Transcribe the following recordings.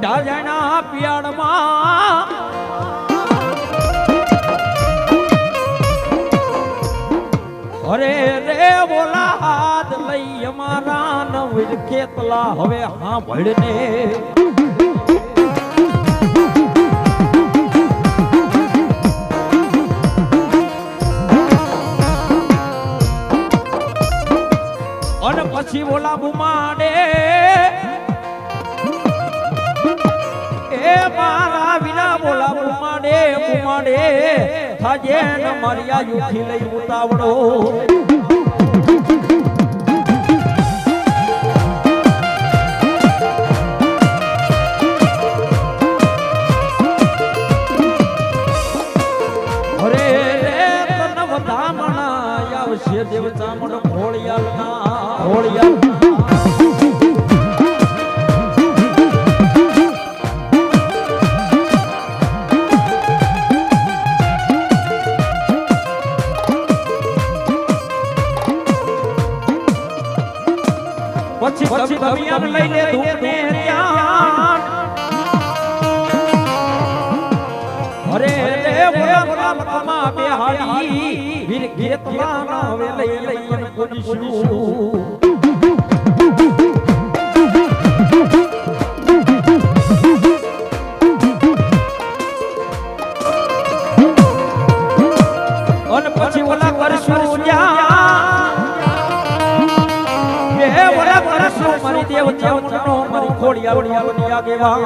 મોઢા જાણા પિયાળમાં અરે રે બોલા હાથ લઈ અમારા નવીર ખેતલા હવે હા ભળને અને પછી બોલા બુમાડે એ મારા વિના બોલા બુમાડે બુમાડે થાજે ન મારી આયુથી લઈ ઉતાવળો અરે તન વધામણા આવશે દેવ ચામડ ઘોડિયાલ પછી કવિયાન લઈને ધૂપને ત્યાં અરે રે બોલા મકમા બેહાડી વીર ખેતલા નાવે લઈ પૂછું અને પછી ઓલા કરશું મારી દેવ ચામડનો મારી ખોડિયાળની આગેવાન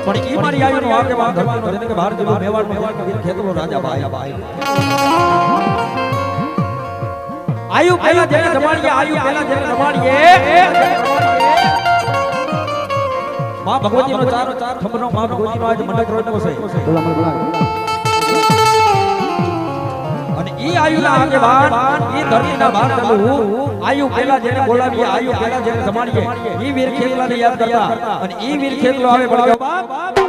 પણ ઈ મારી આયુનો આગેવાન ધર્મનો જેને કે ભારત દેવ મેવાડ વીર ખેતલો રાજા ભાઈ આયુ પહેલા જેને જમાડીએ માં ભગવતીનો ચાર થંભનો માં ભગવતીનો આજ મંડપ રોટવો છે અને ઈ આયુના આગેવાન ઈ ધરતીના ભારતનું આયુ પહેલા જેને બોલાવીએ આયુ પહેલા જેને જમાડીએ ઈ વીર ખેતલાને યાદ કરતા અને ઈ વીર ખેતલો આવે પડ્યો બાપ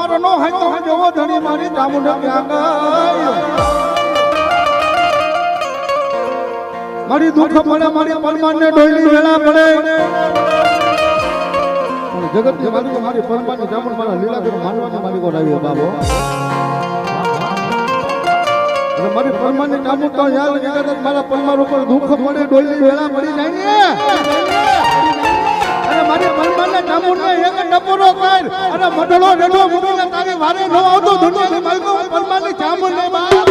મારો નો હાય તો હું જોવો ધણી મારી ચામુંડા ક્યાં ગઈ મારી દુઃખ પડે મારી પરમાનને ડોયલી વેળા પડે પણ જગતની મારી મારી પરમાનની ચામુંડ મારા લીલા કરી માનવાની મારી કોલ આવ્યો બાબો અને મારી પરમાનની ચામુંડ તો યાર જગત મારા પરમાર ઉપર દુઃખ પડે ડોયલી વેળા પડી જાય ને અને મારી પરમાનને ચામુંડને એક ટપોરો કર અને મડળો રેડો મુડીને તારી વારે ન આવતો દુનિયાની માલકો પરમાનની ચામુંડને બાપ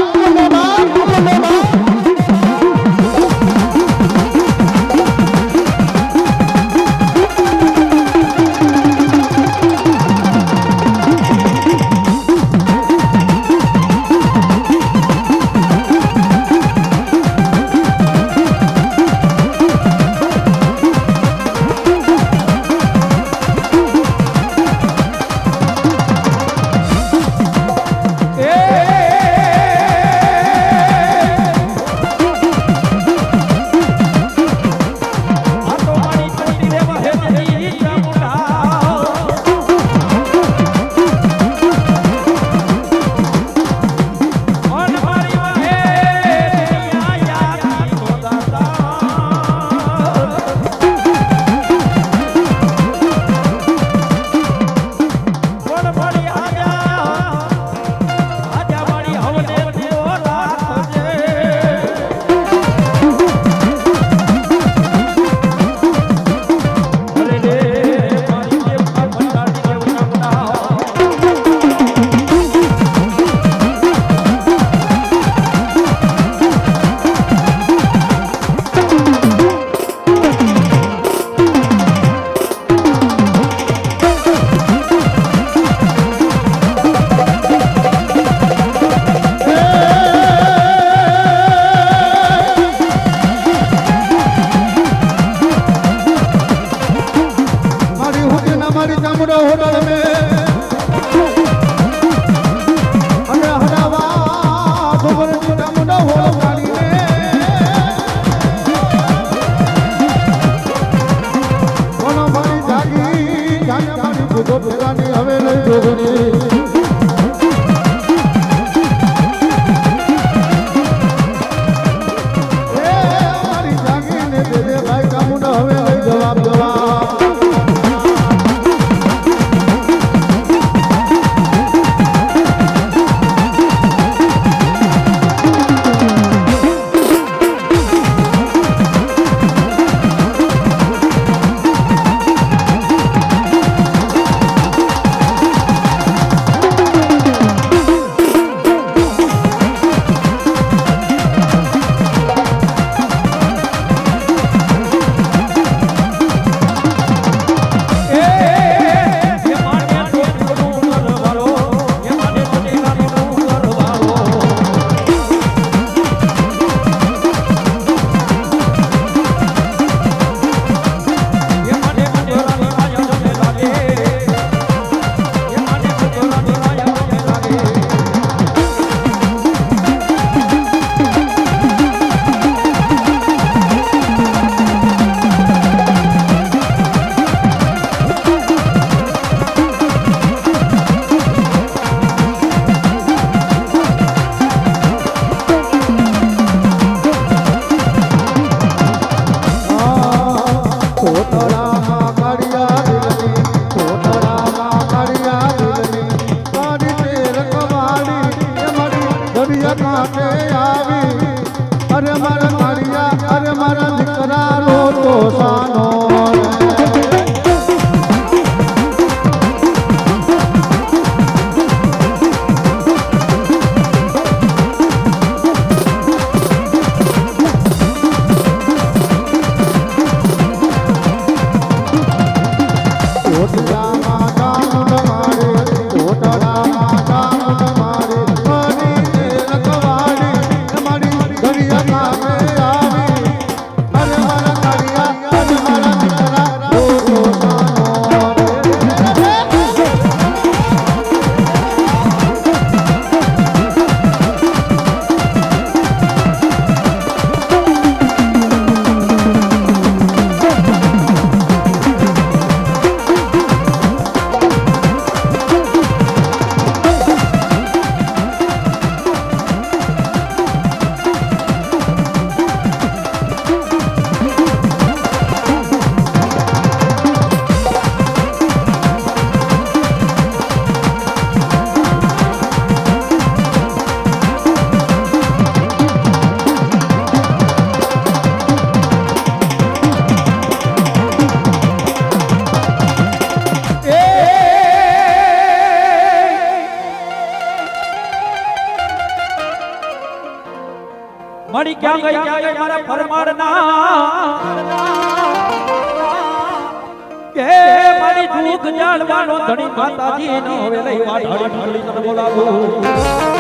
દરિયા મળી ક્યાં ગઈ મારા પરમારના કે મારી દુઃખ જાણવાનો ધણી માતાજી નો હવે લઈ વાઢાડી ઢાળી તને બોલાવું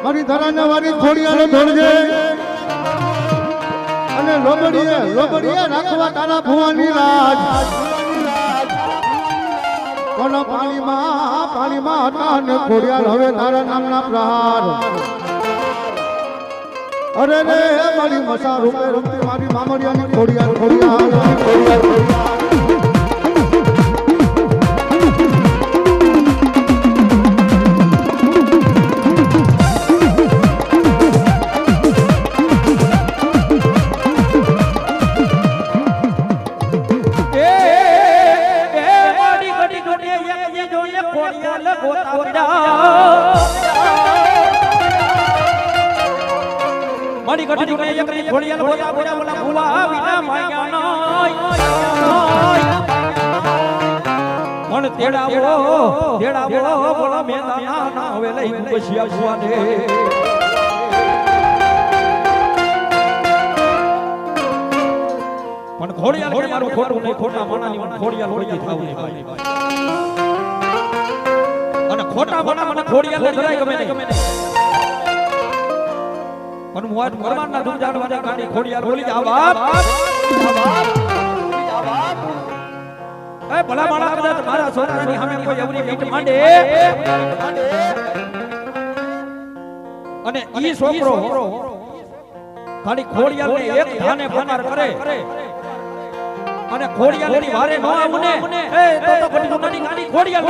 મારી ધરાને વારી ખોડિયાનો ધોળજે અને લોબડીએ રાખવા તારા ભુવાની લાજ કોનો પાણીમાં હતા અને ખોડિયાર હવે તારા નામના પ્રહાર અરે રે મારી મસા રૂપે રૂપે મારી મામડિયાની ખોડિયાર મારી ગઢી ને એકની ખોડિયાલ બોલા ભુવા વિના માયા મન તેડાવો બોલા મેદાના ના હવે લઈ બસિયા ભુવાને પણ ખોડિયાલ કે મારું ખોટું નહીં ખોટા માનાની મને ખોડિયાલ ઓળખી થાવ નહીં ભાઈ અને ખોટા માના મને ખોડિયાલ જરાય ગમે નહીં પણ હું આજ પરમારના દુઃખ જાણવાને કાઢી ખોડિયાર બોલી જા બાપ એ ભલા માણા કદાચ મારા છોકરાની સામે કોઈ એવરી મીટ માંડે અને ઈ છોકરો ખાલી ખોડિયારને એક ધાને પ્રમાર કરે અને ખોડિયારની વારે નો આવને એ તો ઘડી ગાડી ખોડિયાર